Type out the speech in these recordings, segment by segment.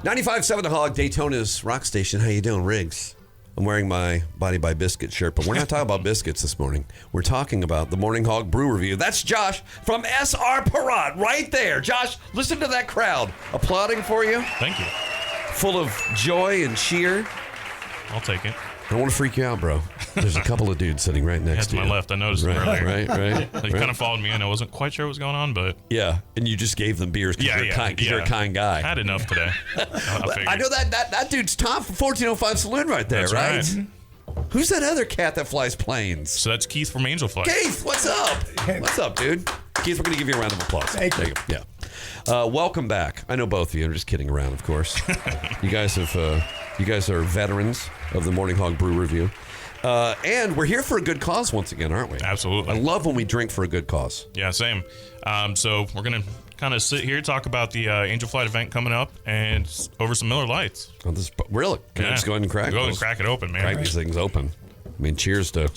95.7 The Hog, Daytona's rock station. How you doing, Riggs? I'm wearing my Body by Biscuit shirt, but we're not talking about biscuits this morning. We're talking about the Morning Hog Brew Review. That's Josh from SR Parat right there. Josh, listen to that crowd applauding for you. Thank you. Full of joy and cheer. I'll take it. I don't want to freak you out, bro. There's a couple of dudes sitting right next to you. To my left. I noticed them earlier. Right. They kind of followed me in. I wasn't quite sure what was going on, but... Yeah, and you just gave them beers because you're a kind guy. I had enough today. I know that dude's Tom from 1405 Saloon right there, That's right? Who's that other cat that flies planes? So that's Keith from Angel Flight. Keith, what's up? What's up, dude? Keith, we're going to give you a round of applause. Thank you. Yeah. Welcome back. I know both of you. I'm just kidding around, of course. You guys are veterans of the Morning Hog Brew Review. And we're here for a good cause once again, aren't we? Absolutely. I love when we drink for a good cause. Yeah, same. So we're going to kind of sit here, talk about the Angel Flight event coming up, and over some Miller Lights. Oh, really? Can I just go ahead and crack? Go ahead and crack it open, man. Crack these things open. I mean, cheers to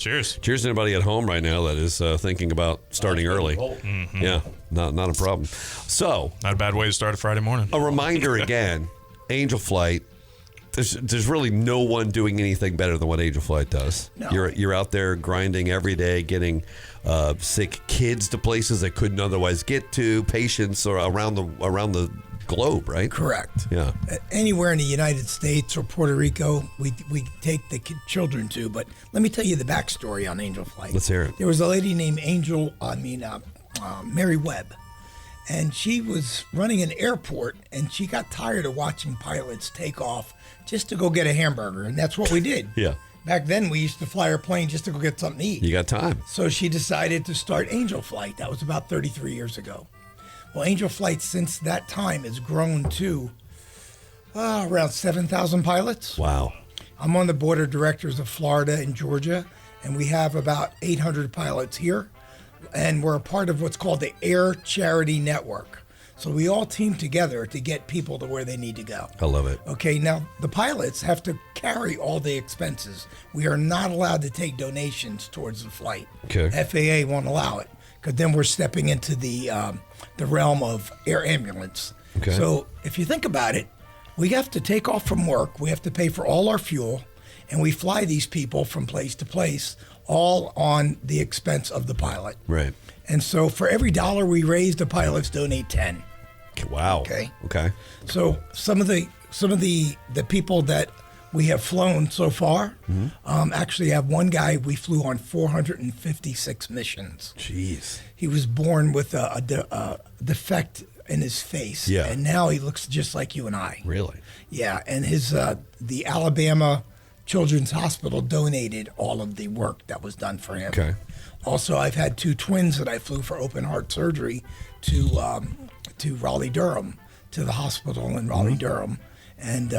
anybody at home right now that is thinking about starting early. Mm-hmm. Yeah, not a problem. So, not a bad way to start a Friday morning. A reminder again, Angel Flight. There's really no one doing anything better than what Angel Flight does. No. You're out there grinding every day, getting sick kids to places they couldn't otherwise get to, patients or around the globe, right? Correct. Yeah. Anywhere in the United States or Puerto Rico, we take the children to. But let me tell you the backstory on Angel Flight. Let's hear it. There was a lady named Mary Webb, and she was running an airport, and she got tired of watching pilots take off just to go get a hamburger, and that's what we did. Yeah. Back then, we used to fly our plane just to go get something to eat. You got time. So she decided to start Angel Flight. That was about 33 years ago. Well, Angel Flight since that time has grown to around 7,000 pilots. Wow. I'm on the board of directors of Florida and Georgia, and we have about 800 pilots here. And we're a part of what's called the Air Charity Network. So we all team together to get people to where they need to go. I love it. Okay, now the pilots have to carry all the expenses. We are not allowed to take donations towards the flight. Okay. FAA won't allow it, because then we're stepping into the realm of air ambulance. Okay. So if you think about it, we have to take off from work, we have to pay for all our fuel, and we fly these people from place to place, all on the expense of the pilot. Right. And so for every dollar we raise, the pilots donate 10. Wow. Okay. So some of the people that we have flown so far, actually have one guy we flew on 456 missions. Jeez. He was born with a defect in his face. Yeah. And now he looks just like you and I. Really? Yeah. And his the Alabama Children's Hospital donated all of the work that was done for him. Okay. Also, I've had two twins that I flew for open heart surgery to Raleigh-Durham, to the hospital in Raleigh-Durham. And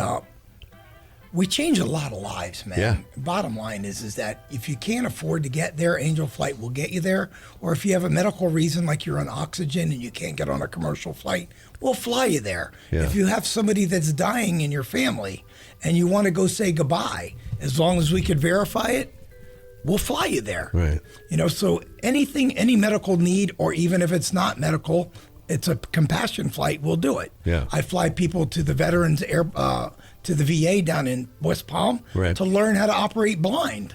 we change a lot of lives, man. Yeah. Bottom line is that if you can't afford to get there, Angel Flight will get you there. Or if you have a medical reason, like you're on oxygen and you can't get on a commercial flight, we'll fly you there. Yeah. If you have somebody that's dying in your family and you want to go say goodbye, as long as we could verify it, we'll fly you there. Right. So any medical need, or even if it's not medical, it's a compassion flight, we'll do it. Yeah. I fly people to the Veterans to the VA down in West Palm to learn how to operate blind.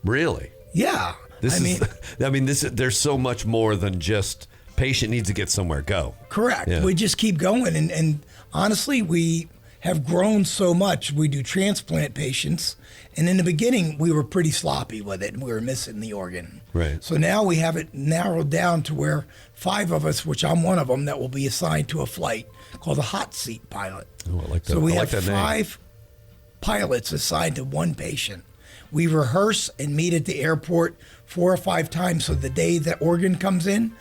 Really? Yeah. There's so much more than just patient needs to get somewhere, go. Correct. Yeah. We just keep going. And honestly, we have grown so much. We do transplant patients. And in the beginning, we were pretty sloppy with it, and we were missing the organ. Right. So now we have it narrowed down to where 5 of us, which I'm one of them, that will be assigned to a flight called a hot seat pilot. Oh, I like that. So we I have like that name. 5 pilots assigned to one patient. We rehearse and meet at the airport 4 or 5 times, so the day that organ comes in,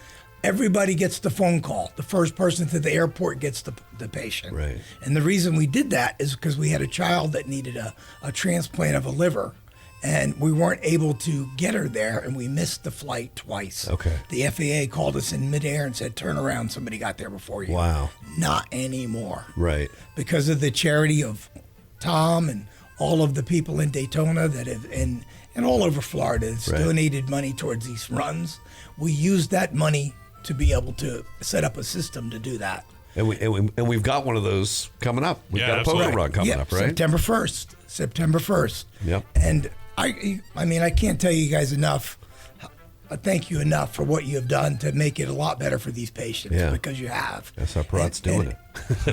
everybody gets the phone call. The first person to the airport gets the patient. Right. And the reason we did that is because we had a child that needed a transplant of a liver, and we weren't able to get her there, and we missed the flight twice. Okay. The FAA called us in midair and said, turn around, somebody got there before you. Wow. Not anymore. Right. Because of the charity of Tom and all of the people in Daytona that have, and all over Florida, that's donated money towards these runs. We used that money to be able to set up a system to do that. And we've got one of those coming up. We've got a absolutely. poker run coming up, right? September 1st. September 1st. Yep. And I mean, I can't tell you guys enough. Thank you enough for what you have done to make it a lot better for these patients, because you have. That's how Parat's doing it.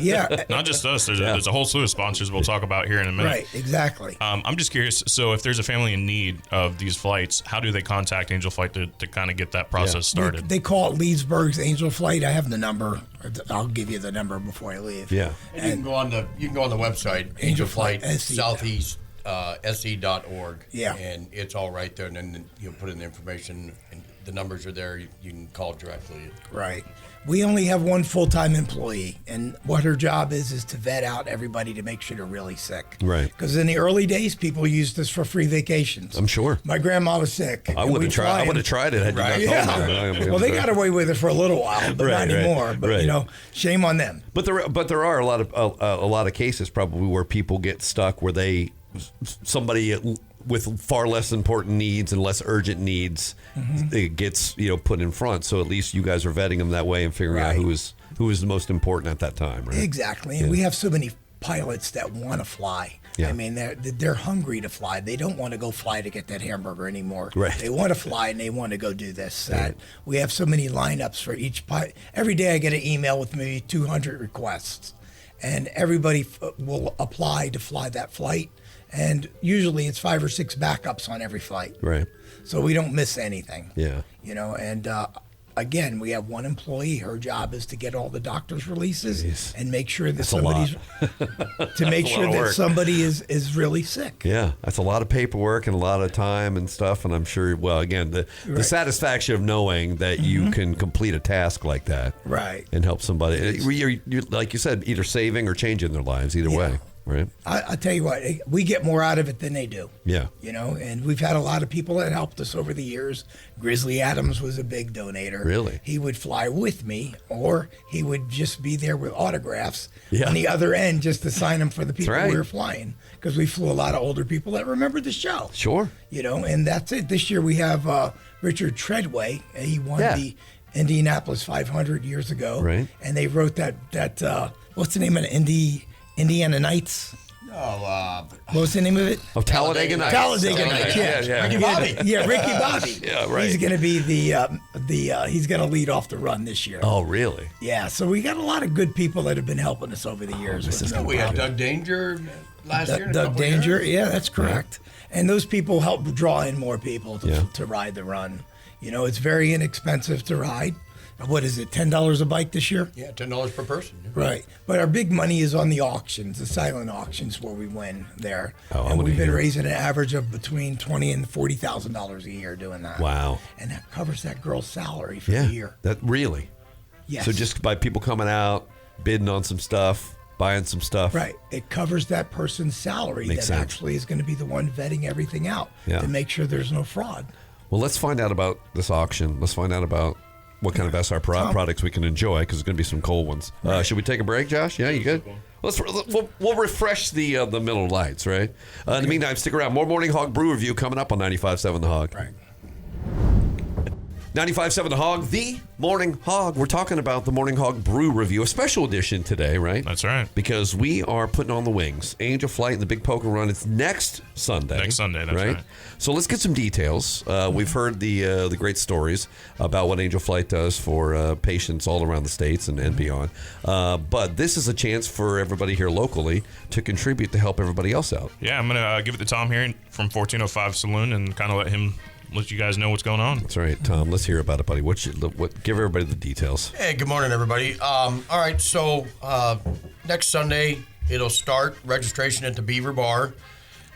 Yeah. Not just us. There's a whole slew of sponsors we'll talk about here in a minute. Right, exactly. I'm just curious. So, if there's a family in need of these flights, how do they contact Angel Flight to kind of get that process started? They call it Leedsburg's Angel Flight. I have the number. I'll give you the number before I leave. Yeah. And you can go on the website, Angel Flight Southeast. SE.org. Yeah. And it's all right there. And then you'll put in the information, and the numbers are there. You can call directly. Right. We only have one full-time employee, and what her job is to vet out everybody to make sure they're really sick. Right. Because in the early days, people used this for free vacations. I'm sure. My grandma was sick. I would have tried. I would have tried it had you not told me. Well, they got away with it for a little while, but not anymore. But shame on them. But there are a lot of cases probably where people get stuck where somebody with far less important needs and less urgent needs it gets put in front. So at least you guys are vetting them that way and figuring out who is the most important at that time, right? Exactly. And we have so many pilots that want to fly. Yeah. I mean, they're hungry to fly. They don't want to go fly to get that hamburger anymore. Right. They want to fly and they want to go do this. We have so many lineups for each pilot. Every day I get an email with maybe 200 requests, and everybody will apply to fly that flight. And usually it's 5 or 6 backups on every flight. Right. So we don't miss anything. Yeah. And again, we have one employee. Her job is to get all the doctor's releases and make sure that somebody is really sick. Yeah, that's a lot of paperwork and a lot of time and stuff. And I'm sure, well, again, the satisfaction of knowing that you can complete a task like that, right, and help somebody. You're like you said, either saving or changing their lives. Either way. Right. I tell you what, we get more out of it than they do. Yeah. And we've had a lot of people that helped us over the years. Grizzly Adams was a big donator. Really? He would fly with me, or he would just be there with autographs on the other end just to sign them for the people we were flying. Because we flew a lot of older people that remembered the show. Sure. And that's it. This year we have Richard Treadway. He won the Indianapolis 500 years ago. Right. And they wrote that what's the name of it? Indiana Nights. What was the name of it? Oh, Talladega Nights. Talladega Nights. Yeah. Ricky Bobby. Yeah, Ricky Bobby. Yeah, right. He's going to be he's going to lead off the run this year. Oh, really? Yeah. So we got a lot of good people that have been helping us over the years. We had Doug Danger last year. Doug Danger. Yeah, that's correct. And those people help draw in more people to ride the run. It's very inexpensive to ride. What is it, $10 a bike this year? Yeah, $10 per person. Yeah. Right. But our big money is on the auctions, the silent auctions where we win there. Oh, and we've been raising an average of between $20,000 and $40,000 a year doing that. Wow. And that covers that girl's salary for the year. That really? Yes. So just by people coming out, bidding on some stuff, buying some stuff. Right. It covers that person's salary actually is going to be the one vetting everything out to make sure there's no fraud. Well, let's find out about this auction. Let's find out about what kind of SR products we can enjoy, because there's going to be some cold ones. Should we take a break, Josh? Yeah, you good? We'll refresh the Miller Lights, right? In the meantime, stick around. More Morning Hog Brew Review coming up on 95.7 The Hog. Right. 95.7 The Hog, the Morning Hog. We're talking about the Morning Hog Brew Review, a special edition today, right? That's right. Because we are putting on the wings. Angel Flight and the Big Poker Run. It's next Sunday. That's right. So let's get some details. We've heard the great stories about what Angel Flight does for patients all around the states and beyond. But this is a chance for everybody here locally to contribute to help everybody else out. Yeah, I'm going to give it to Tom here from 1405 Saloon and kind of let you guys know what's going on. That's right, Tom. Let's hear about it, buddy. Give everybody the details. Hey, good morning, everybody. All right, so next Sunday it'll start registration at the Beaver Bar,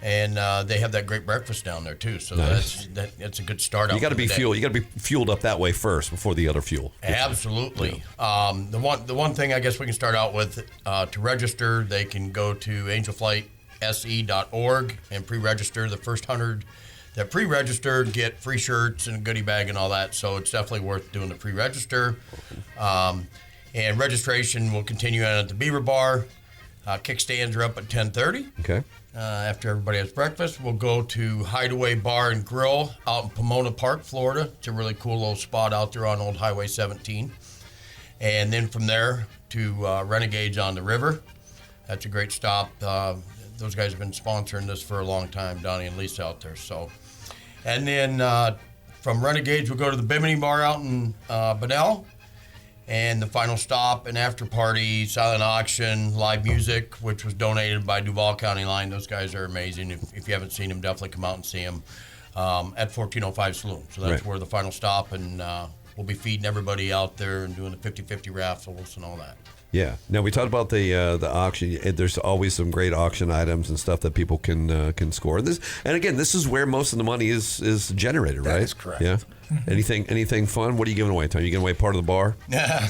and they have that great breakfast down there too. So nice. that's a good start. You got to be fueled. You got to be fueled up that way first before the other fuel. Absolutely. Yeah. The one thing I guess we can start out with to register, they can go to angelflightse.org and pre-register. The first 100 that pre-register get free shirts and a goodie bag and all that, so it's definitely worth doing the pre-register. And registration will continue on at the Beaver Bar. Kickstands are up at 10:30. Okay. After everybody has breakfast, we'll go to Hideaway Bar and Grill out in Pomona Park, Florida. It's a really cool little spot out there on Old Highway 17. And then from there to Renegades on the River. That's a great stop. Those guys have been sponsoring this for a long time, Donnie and Lisa out there. So, and then from Renegades, we'll go to the Bimini Bar out in Bunnell. And the final stop, an after party, silent auction, live music, which was donated by Duval County Line. Those guys are amazing. If you haven't seen them, definitely come out and see them at 1405 Saloon. So that's where the final stop, and we'll be feeding everybody out there and doing the 50-50 raffles and all that. Yeah. Now we talked about the auction. There's always some great auction items and stuff that people can score. This, and again, this is where most of the money is generated, right? That is correct. Yeah. Anything fun? What are you giving away, Tom? You giving away part of the bar?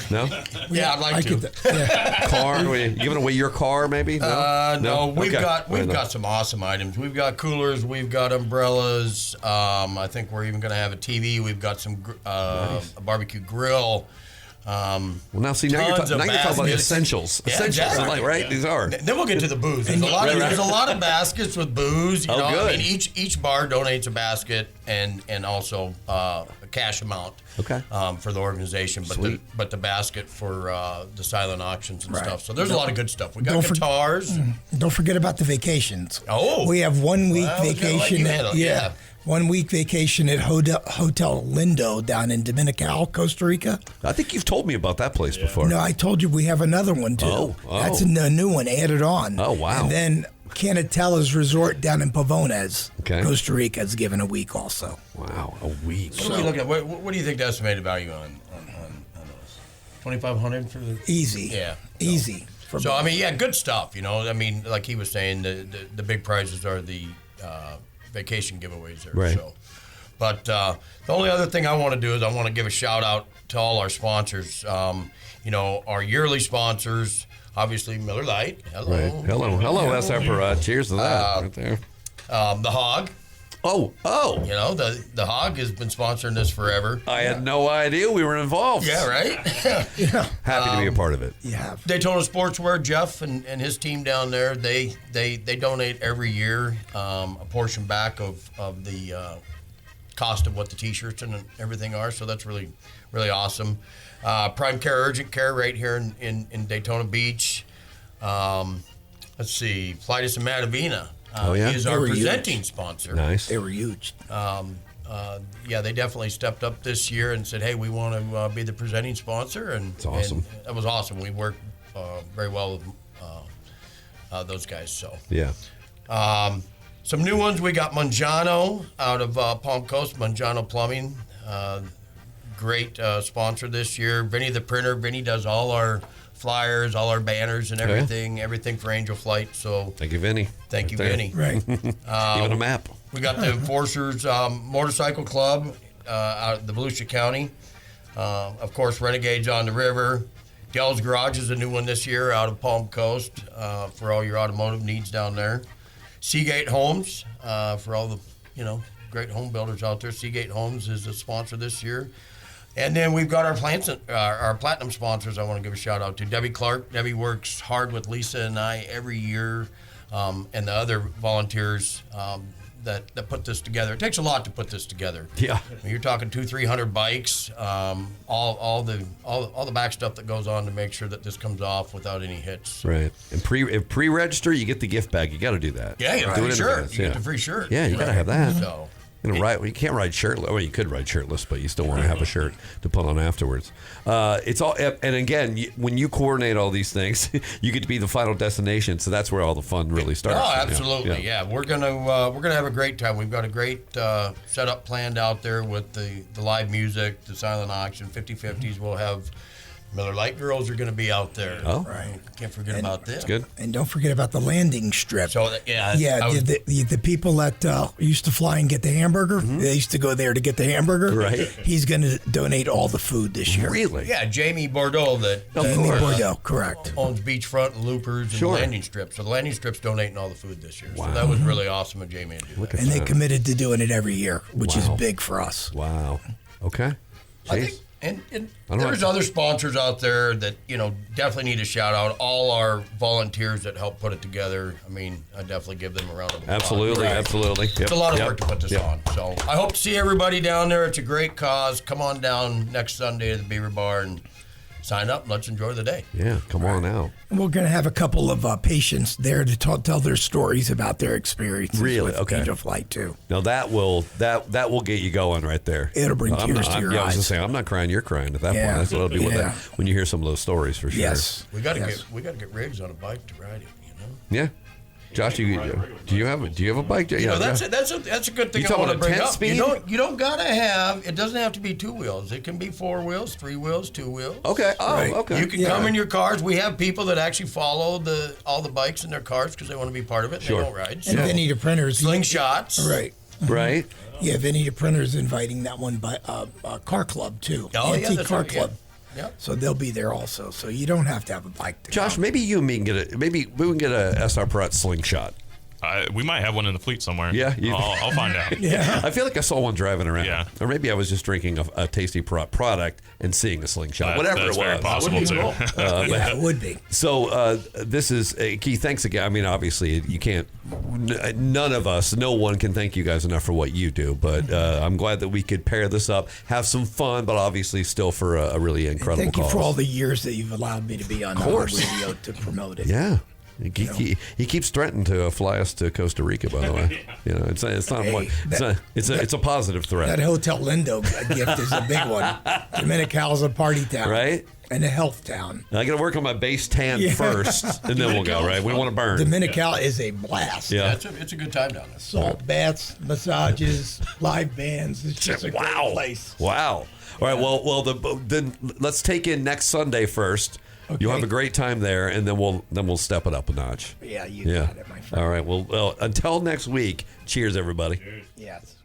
No. Yeah, I'd like to. Car? Are you giving away your car? Maybe. No. We've Okay. got some awesome items. We've got coolers. We've got umbrellas. I think we're even going to have a TV. We've got some a barbecue grill. Well, now see, now you're talking about essentials. Yeah, Essentials, exactly. right? These are. Then we'll get to the booze. There's a lot of baskets with booze. You know, good. I mean, each bar donates a basket and also a cash amount. Okay. For the organization, but the basket for the silent auctions and Right. stuff. So there's a lot of good stuff. We got Don't guitars. Don't forget about the vacations. Oh. We have 1 week Well, I was gonna let vacation. you handle it, yeah. 1 week vacation at Hotel Lindo down in Dominical, Costa Rica. I think you've told me about that place before. No, I told you we have another one too. Oh. That's a new one added on. Oh, wow. And then Canatella's Resort down in Pavones, Okay. Costa Rica, is given a week also. Wow, a week. What are we looking at? What do you think the estimated value on those? 2,500 for the Easy. Yeah. Easy. For So I mean, yeah, good stuff. You know, I mean, like he was saying, the big prizes are the vacation giveaways there. Right. So, but the only other thing I want to do is I want to give a shout out to all our sponsors. You know, our yearly sponsors, obviously Miller Lite. Hello. Right. Hello, SR Parade. Cheers to that right there. The Hog. Oh. You know, the Hog has been sponsoring this forever. I had no idea we were involved. Yeah, right. Happy to be a part of it. Yeah. Daytona Sportswear, Jeff and his team down there, they donate every year a portion back of the cost of what the T-shirts and everything are. So that's really, really awesome. Prime Care Urgent Care right here in Daytona Beach. Let's see, Flightus and Matavina is They our were presenting huge. sponsor. Nice. They were huge. Yeah, they definitely stepped up this year and said, "Hey, we want to be the presenting sponsor," and That's awesome. and that was awesome. We worked very well with those guys. So, Yeah. some new ones. We got Mangiano out of Palm Coast, Mangiano Plumbing. Great sponsor this year. Vinny the printer. Vinny does all our flyers, all our banners, and everything for Angel Flight. So, Thank you, Vinny. thank you, Right there. Vinny. Right. Even a map. We got the Enforcers Motorcycle Club out of the Volusia County. Of course, Renegades on the River. Dell's Garage is a new one this year out of Palm Coast for all your automotive needs down there. Seagate Homes for all the great home builders out there. Seagate Homes is a sponsor this year. And then we've got our platinum sponsors I want to give a shout out to. Debbie Clark. Debbie works hard with Lisa and I every year, and the other volunteers that put this together. It takes a lot to put this together. Yeah. I mean, you're talking 200-300 bikes, all the back stuff that goes on to make sure that this comes off without any hits. Right. And pre-register, you get the gift bag. You got to do that. Yeah, you Do free it in shirt. advance, You get the free shirt. Yeah, you got to have that. So. You can't ride shirtless. Well, you could ride shirtless, but you still want to have a shirt to put on afterwards. It's all, and again, when you coordinate all these things, you get to be the final destination. So that's where all the fun really starts. Oh, absolutely. Yeah, we're gonna have a great time. We've got a great setup planned out there with the live music, the silent auction, 50/50s. We'll have Miller Lite girls are going to be out there. Oh, Right. Can't forget about them. That's good. And don't forget about the landing strip. So Yeah, I was- the people that used to fly and get the hamburger, they used to go there to get the hamburger. Right. He's going to donate all the food this year. Really? yeah, Jamie Bordeaux that Jamie course. Bordeaux, correct. owns Beachfront and Loopers and Sure. landing strips. So the landing strips donating all the food this year. Wow. So that was really awesome of Jamie to do that. And they committed to doing it every year, which is Wow. big for us. Wow. Okay. I Jeez. think, and don't there's know. other sponsors out there that definitely need a shout out. All our volunteers that help put it together. I mean, I definitely give them a round of applause. Absolutely. Absolutely. It's a lot of work to put this on. So I hope to see everybody down there. It's a great cause. Come on down next Sunday to the Beaver Bar and sign up and let's enjoy the day. Yeah, come on out. And we're going to have a couple of patients there to tell their stories about their experiences Really? with Okay. Angel Flight too. Now that will get you going right there. It'll bring I'm tears not- to your yeah, I was eyes. just saying, I'm not crying. You're crying at that Yeah. point. That's what it'll be with Yeah. that when you hear some of those stories for sure. Yes. We got to Yes. get Riggs on a bike to ride it. You know. Yeah. Josh, do you have a bike? Yeah, You know, that's Josh. that's a good thing You I talking want to about bring 10 up. speed? You don't gotta have. It doesn't have to be 2 wheels. It can be 4 wheels, 3 wheels, 2 wheels. Okay. Oh, Right. okay. You can come in your cars. We have people that actually follow all the bikes in their cars because they want to be part of it. And Sure. They don't ride. And So, Vinny the Printers. slingshots. Right. Right. Yeah, Vinny the Printer's inviting that one by car club too. Oh, yeah, Antique that's car right, yeah. club. Yep. So they'll be there also. So you don't have to have a bike to Josh, come. maybe you and me can get a maybe we can get a SR Perot slingshot. We might have one in the fleet somewhere. Yeah, I'll find out. Yeah. I feel like I saw one driving around. Yeah. Or maybe I was just drinking a Tasty Perot product and seeing a slingshot. Whatever That's it was. very possible Wouldn't too. be wrong. Yeah, it would be. So this is Keith. Thanks again. I mean, obviously, you can't. None of us, no one can thank you guys enough for what you do. But I'm glad that we could pair this up, have some fun, but obviously still for a really incredible Thank you cause. for all the years that you've allowed me to be on the course. radio to promote it. Yeah. He keeps threatening to fly us to Costa Rica. By the way, you know it's not Hey, one. It's a positive That threat, Hotel Lindo gift is a big one. Dominical's a party town. right? And a health town. I got to work on my base tan Yeah. first, and then we'll go. Right? We don't want to burn. Dominical is a blast. Yeah. It's a good time down there. Salt baths, massages, live bands. It's just a Wow. great place. Wow. All right. Well. Then let's take in next Sunday first. You'll Okay. have a great time there, and then we'll step it up a notch. Yeah, you Yeah. got it, my friend. All right. Well, until next week. Cheers, everybody. Yes.